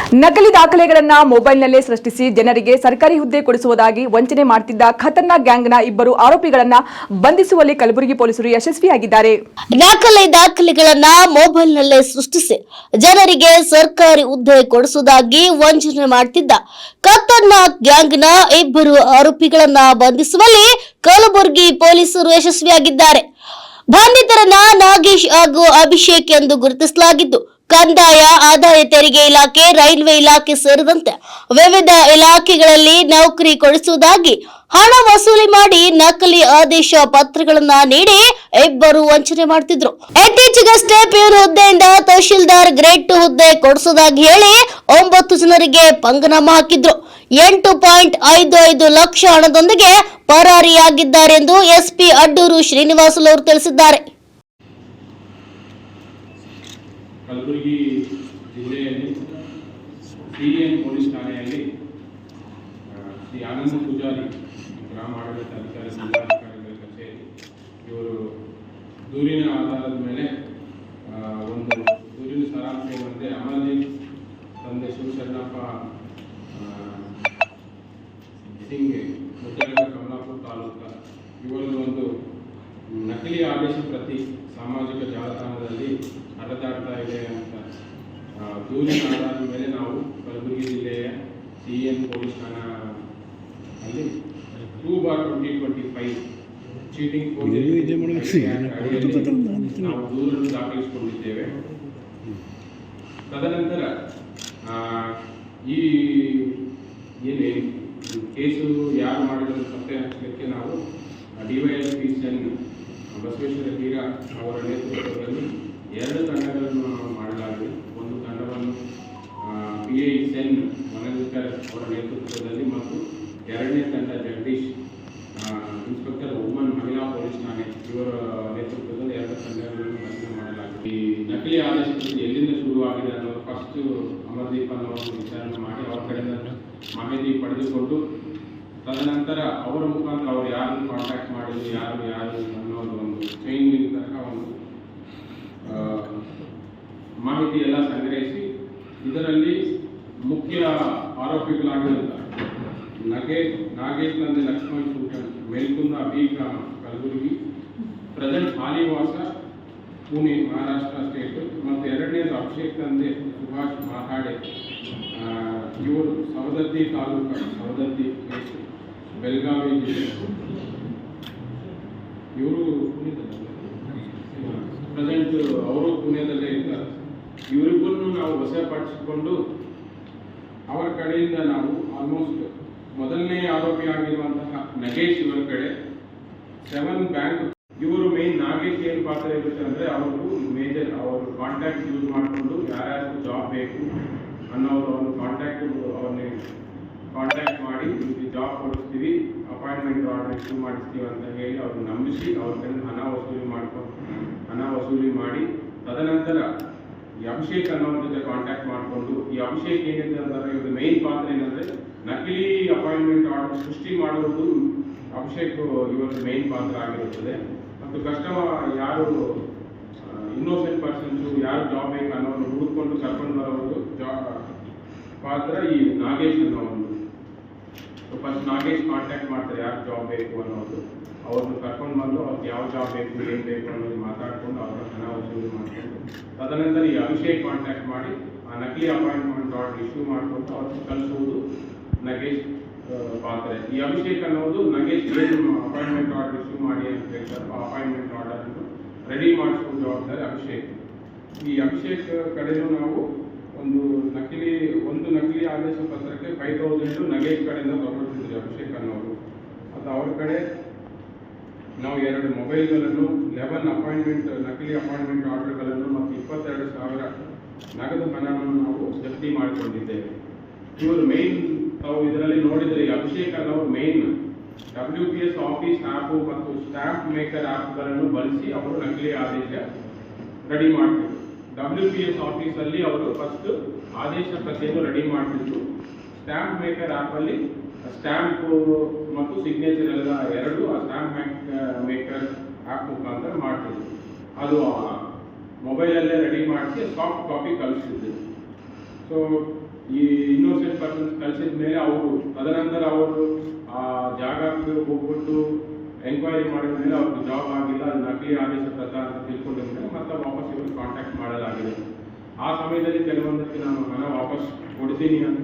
ನಕಲಿ ದಾಖಲೆಗಳನ್ನ ಮೊಬೈಲ್ನಲ್ಲೇ ಸೃಷ್ಟಿಸಿ ಜನರಿಗೆ ಸರ್ಕಾರಿ ಹುದ್ದೆ ಕೊಡಿಸುವುದಾಗಿ ವಂಚನೆ ಮಾಡುತ್ತಿದ್ದ ಖತರ್ನಾಕ್ ಗ್ಯಾಂಗ್ನ ಇಬ್ಬರು ಆರೋಪಿಗಳನ್ನ ಬಂಧಿಸುವಲ್ಲಿ ಕಲಬುರಗಿ ಪೊಲೀಸರು ಯಶಸ್ವಿಯಾಗಿದ್ದಾರೆ. ನಕಲಿ ದಾಖಲೆಗಳನ್ನ ಮೊಬೈಲ್ನಲ್ಲೇ ಸೃಷ್ಟಿಸಿ ಜನರಿಗೆ ಸರ್ಕಾರಿ ಹುದ್ದೆ ಕೊಡಿಸುವುದಾಗಿ ವಂಚನೆ ಮಾಡುತ್ತಿದ್ದ ಖತರ್ನಾಕ್ ಗ್ಯಾಂಗ್ನ ಇಬ್ಬರು ಆರೋಪಿಗಳನ್ನ ಬಂಧಿಸುವಲ್ಲಿ ಕಲಬುರಗಿ ಪೊಲೀಸರು ಯಶಸ್ವಿಯಾಗಿದ್ದಾರೆ. ಬಂಧಿತರನ್ನ ನಾಗೇಶ್ ಹಾಗೂ ಅಭಿಷೇಕ್ ಎಂದು ಗುರುತಿಸಲಾಗಿದ್ದು, ಕಂದಾಯ, ಆದಾಯ ತೆರಿಗೆ ಇಲಾಖೆ, ರೈಲ್ವೆ ಇಲಾಖೆ ಸೇರಿದಂತೆ ವಿವಿಧ ಇಲಾಖೆಗಳಲ್ಲಿ ನೌಕರಿ ಕೊಡಿಸುವುದಾಗಿ ಹಣ ವಸೂಲಿ ಮಾಡಿ ನಕಲಿ ಆದೇಶ ಪತ್ರಗಳನ್ನ ನೀಡಿ ಇಬ್ಬರು ವಂಚನೆ ಮಾಡುತ್ತಿದ್ರು. ಇತ್ತೀಚೆಗಷ್ಟೇ ಪ್ಯೂರ್ ಹುದ್ದೆಯಿಂದ ತಹಶೀಲ್ದಾರ್ ಗ್ರೇಡ್ 2 ಹುದ್ದೆ ಕೊಡಿಸುವುದಾಗಿ ಹೇಳಿ 9 ಜನರಿಗೆ ಪಂಗನಾಮ ಹಾಕಿದ್ರು. 8.55 ಲಕ್ಷ ಹಣದೊಂದಿಗೆ ಪರಾರಿಯಾಗಿದ್ದಾರೆಂದು ಎಸ್ಪಿ ಅಡ್ಡೂರು ಶ್ರೀನಿವಾಸುಲು ಅವರು ತಿಳಿಸಿದ್ದಾರೆ. ಕಲಬುರಗಿ ಜಿಲ್ಲೆಯಲ್ಲಿ ಸಿಎಂ ಪೊಲೀಸ್ ಠಾಣೆಯಲ್ಲಿ ಶ್ರೀ ಆನಂದ ಪೂಜಾರಿ ಗ್ರಾಮ ಆಡಳಿತ ಅಧಿಕಾರಿ ಜಿಲ್ಲಾಧಿಕಾರಿಗಳ ಕಚೇರಿ ಇವರು ದೂರಿನ ಆಧಾರದ ಮೇಲೆ ಒಂದು ದೂರಿನ ಸಾರಾಂಶ ಏನಂದರೆ ಅಮರದೀಪ್ ತಂದೆ ಶಿವಶರಣಪ್ಪ ಸಿಂಗ್ ಮುದ್ದನಗರ ಕಮಲಾಪುರ ತಾಲೂಕು ಇವರದ್ದು ಒಂದು ನಕಲಿ ಆದೇಶ ಪ್ರತಿ ಸಾಮಾಜಿಕ ಜಾಲತಾಣದಲ್ಲಿ ಹರಿದಾಡ್ತಾ ಇದೆ ಅಂತ ದೂರಿನ ಆಧಾರದ ಮೇಲೆ ನಾವು ಕಲಬುರಗಿ ಜಿಲ್ಲೆಯ ಸಿಎಂ ಪೊಲೀಸ್ ಠಾಣಾ ಅಲ್ಲಿ 2/2025 ಚೀಟಿಂಗ್ ನಾವು ದೂರನ್ನು ದಾಖಲಿಸಿಕೊಂಡಿದ್ದೇವೆ. ತದನಂತರ ಈ ಏನೇ ಕೇಸು ಯಾರು ಮಾಡಿದ್ರು ಪತ್ತೆ ಹಚ್ಚಲಿಕ್ಕೆ ನಾವು ಡಿವೈಎಸ್ಪಿ ಸೆನ್ ಬಸವೇಶ್ವರ ಹೀರಾ ಅವರ ನೇತೃತ್ವದಲ್ಲಿ 2 ತಂಡಗಳನ್ನು ಮಾಡಲಾಗಿದೆ. ಒಂದು ತಂಡವನ್ನು PI ಸೆನ್ ಮನೋಜಕರ್ ಅವರ ನೇತೃತ್ವದಲ್ಲಿ ಮತ್ತು 2ನೇ ತಂಡ ಜಗದೀಶ್ ಇನ್ಸ್ಪೆಕ್ಟರ್ ವುಮನ್ ಮಹಿಳಾ ಪೊಲೀಸ್ ಠಾಣೆ ಇವರ ನೇತೃತ್ವದಲ್ಲಿ 2 ತಂಡಗಳನ್ನು ರಚನೆ ಮಾಡಲಾಗಿದೆ. ಈ ನಕಲಿ ಆದೇಶ ಎಲ್ಲಿಂದ ಶುರುವಾಗಿದೆ ಅನ್ನೋದು ಫಸ್ಟ್ ಅಮರದೀಪ್ ಅನ್ನೋ ವಿಚಾರಣೆ ಮಾಡಿ ಅವರ ಕಡೆಯಿಂದ ಮಾಹಿತಿ ಪಡೆದುಕೊಂಡು ತದನಂತರ ಅವರ ಮುಖಾಂತರ ಅವರು ಯಾರನ್ನು ಕಾಂಟ್ಯಾಕ್ಟ್ ಮಾಡಿದ್ರು ಯಾರು ಅನ್ನೋದು ಒಂದು ಚೈನ್ ಲಿಂಕ್ ತನಕ ಒಂದು ಮಾಹಿತಿ ಎಲ್ಲ ಸಂಗ್ರಹಿಸಿ ಇದರಲ್ಲಿ ಮುಖ್ಯ ಆರೋಪಿಗಳಾಗಿರುತ್ತ ನಾಗೇಶ್ ತಂದೆ ಲಕ್ಷ್ಮಣ್ ಸೂಟನ್ ಮೇಲ್ಕುಂದ ಬಿ ಗ್ರಾಮ ಕಲಬುರಗಿ ಪ್ರೆಸೆಂಟ್ ಹಾಲಿ ವಾಸ ಪುಣೆ ಮಹಾರಾಷ್ಟ್ರ ಸ್ಟೇಟ್ ಮತ್ತು 2ನೇದು ಅಭಿಷೇಕ್ ತಂದೆ ಸುಭಾಷ್ ಮಾತಾಡೆ ಇವರು ಸವದತ್ತಿ ತಾಲೂಕು ಸವದತ್ತಿ ಬೆಳಗಾವಿ ಜಿಲ್ಲೆ ಇವರು ಪ್ರೆಸೆಂಟ್ ಅವರು ಪುಣೆದಲ್ಲೇ ಇದ್ದಾರೆ. ಇವರಿಬ್ಬರನ್ನು ನಾವು ವಶಪಡಿಸಿಕೊಂಡು ಅವರ ಕಡೆಯಿಂದ ನಾವು ಆಲ್ಮೋಸ್ಟ್ ಮೊದಲನೇ ಆರೋಪಿ ಆಗಿರುವಂತಹ ನಗೇಶ್ ಇವರ ಕಡೆ 7 ಬ್ಯಾಂಕ್ ಇವರು ಮೇನ್ ನಾಗೇಶ್ ಏನು ಪಾತ್ರ ಇರುತ್ತೆ ಅಂದರೆ ಅವರು ಮೇಜರ್ ಅವರು ಕಾಂಟ್ಯಾಕ್ಟ್ ಯೂಸ್ ಮಾಡಿಕೊಂಡು ಯಾರ್ಯಾರು ಜಾಬ್ ಬೇಕು ಅನ್ನೋರು ಅವ್ರ ಕಾಂಟ್ಯಾಕ್ಟ್ ಅವ್ರನ್ನೇ ಕಾಂಟ್ಯಾಕ್ಟ್ ಮಾಡಿ ಜಾಬ್ ಕೊಡಿಸ್ತೀವಿ, ಅಪಾಯಿಂಟ್ಮೆಂಟ್ ಆರ್ಡರ್ ಇಶ್ಯೂ ಮಾಡಿಸ್ತೀವಿ ಅಂತ ಹೇಳಿ ಅವ್ರನ್ನ ನಂಬಿಸಿ ಅವ್ರ ಕಡೆ ಹಣ ವಸೂಲಿ ಮಾಡಿ ತದನಂತರ ಈ ಅಭಿಷೇಕ್ ಅನ್ನೋರ ಜೊತೆ ಕಾಂಟ್ಯಾಕ್ಟ್ ಮಾಡಿಕೊಂಡು ಈ ಅಭಿಷೇಕ್ ಏನಿದೆ ಅಂದರೆ ಇವ್ರ ಮೇನ್ ಪಾತ್ರ ಏನಂದರೆ ನಕಲಿ ಅಪಾಯಿಂಟ್ಮೆಂಟ್ ಆರ್ಡರ್ ಸೃಷ್ಟಿ ಮಾಡುವುದು ಅಭಿಷೇಕ್ ಇವರ ಮೇನ್ ಪಾತ್ರ ಆಗಿರುತ್ತದೆ. ಮತ್ತು ಕಸ್ಟಮರ್ ಯಾರು ಇನ್ನೋಸೆಂಟ್ ಪರ್ಸನ್ಸು ಯಾರು ಜಾಬ್ ಬೇಕು ಅನ್ನೋರು ಹುಡುಕೊಂಡು ಕರ್ಕೊಂಡು ಬರೋದು ಪಾತ್ರ ಈ ನಾಗೇಶ್ ಅನ್ನೋದು. ಫಸ್ಟ್ ನಾಗೇಶ್ ಕಾಂಟ್ಯಾಕ್ಟ್ ಮಾಡ್ತಾರೆ ಯಾರು ಜಾಬ್ ಬೇಕು ಅನ್ನೋದು, ಅವ್ರನ್ನ ಕರ್ಕೊಂಡು ಬಂದು ಅವ್ರಿಗೆ ಯಾವ ಜಾಬ್ ಬೇಕು ಏನು ಬೇಕು ಅನ್ನೋದು ಮಾತಾಡಿಕೊಂಡು ಅವರ ಹಣ ವಸೂಲಿ ಮಾಡಿಕೊಂಡು ತದನಂತರ ಈ ಅಭಿಷೇಕ್ ಕಾಂಟ್ಯಾಕ್ಟ್ ಮಾಡಿ ಆ ನಕಲಿ ಅಪಾಯಿಂಟ್ಮೆಂಟ್ ಆರ್ಡರ್ ಇಶ್ಯೂ ಮಾಡಿಕೊಂಡು ಅವ್ರಿಗೆ ಕಳಿಸುವುದು ನಗೇಶ್ ಪಾತ್ರ. ಈ ಅಭಿಷೇಕ್ ಅನ್ನೋದು ನಗೇಶ್ ಏನು ಅಪಾಯಿಂಟ್ಮೆಂಟ್ ಆರ್ಡರ್ ಇಶ್ಯೂ ಮಾಡಿ ಅಂತ ಹೇಳ್ತಾರೆ ಆ ಅಪಾಯಿಂಟ್ಮೆಂಟ್ ಆರ್ಡರನ್ನು ರೆಡಿ ಮಾಡಿಸುವ ಜವಾಬ್ದಾರಿ ಅಭಿಷೇಕ್. ಈ ಅಭಿಷೇಕ್ ಕಡೆಯೂ ನಾವು ಒಂದು ನಕಲಿ ಆದೇಶ ಪತ್ರಕ್ಕೆ 5,000 ನಗೇಶ್ ಕಡೆಯಿಂದ ತಗೊಳ್ತಿದ್ರಿ ಅಭಿಷೇಕ್ ಅನ್ನೋರು. ಅದು ಅವ್ರ ಕಡೆ ನಾವು 2 ಮೊಬೈಲ್ಗಳನ್ನು 11 ನಕಲಿ ಅಪಾಯಿಂಟ್ಮೆಂಟ್ ಆರ್ಡರ್ಗಳನ್ನು ಮತ್ತು 22,000 ನಗದು ಹಣವನ್ನು ನಾವು ಜಪ್ತಿ ಮಾಡಿಕೊಂಡಿದ್ದೇವೆ. ಇವರು ಮೇನ್ ತಾವು ಇದರಲ್ಲಿ ನೋಡಿದರೆ ಅಭಿಷೇಕ್ ಅನ್ನೋರು ಮೇನ್ WPS ಆಫೀಸ್ ಆ್ಯಪು ಮತ್ತು ಸ್ಟ್ಯಾಂಪ್ ಮೇಕರ್ ಆ್ಯಪ್ಗಳನ್ನು ಬಳಸಿ ಅವರು ನಕಲಿ ಆದೇಶ ರೆಡಿ ಮಾಡ್ತಿದ್ರು. WPS ಆಫೀಸಲ್ಲಿ ಅವರು ಫಸ್ಟ್ ಆದೇಶ ಪ್ರತಿಯನ್ನು ರೆಡಿ ಮಾಡ್ತಿದ್ರು. ಸ್ಟ್ಯಾಂಪ್ ಮೇಕರ್ ಆ್ಯಪಲ್ಲಿ ಸ್ಟ್ಯಾಂಪು ಮತ್ತು ಸಿಗ್ನೇಚರ್ ಎಲ್ಲ 2 ಆ ಸ್ಟ್ಯಾಂಪ್ ಮೇಕರ್ ಆ್ಯಪ್ ಮುಖಾಂತರ ಮಾಡ್ತಿದ್ರು. ಅದು ಮೊಬೈಲಲ್ಲೇ ರೆಡಿ ಮಾಡಿಸಿ ಸಾಫ್ಟ್ ಕಾಪಿ ಕಳಿಸ್ತಿದ್ರು. ಸೊ ಈ ಇನ್ನೋಸೆಂಟ್ ಪರ್ಸನ್ಸ್ ಕಳಿಸಿದ ಮೇಲೆ ಅವರು ತದನಂತರ ಅವರು ಆ ಜಾಗಕ್ಕೆ ಹೋಗ್ಬಿಟ್ಟು ಎಂಕ್ವೈರಿ ಮಾಡಿದ ಮೇಲೆ ಅವ್ರಿಗೆ ಜಾಬ್ ಆಗಿಲ್ಲ, ಅದು ನಕಲಿ ಆದೇಶ ಪ್ರಕಾರ ಅಂತ ತಿಳ್ಕೊಂಡ ಮೇಲೆ ಮತ್ತೆ ವಾಪಸ್ ಇವರು ಕಾಂಟ್ಯಾಕ್ಟ್ ಮಾಡಲಾಗಿದೆ. ಆ ಸಮಯದಲ್ಲಿ ಕೆಲವೊಂದಕ್ಕೆ ನಾನು ಹಣ ವಾಪಸ್ ಕೊಡ್ತೀನಿ ಅಂತ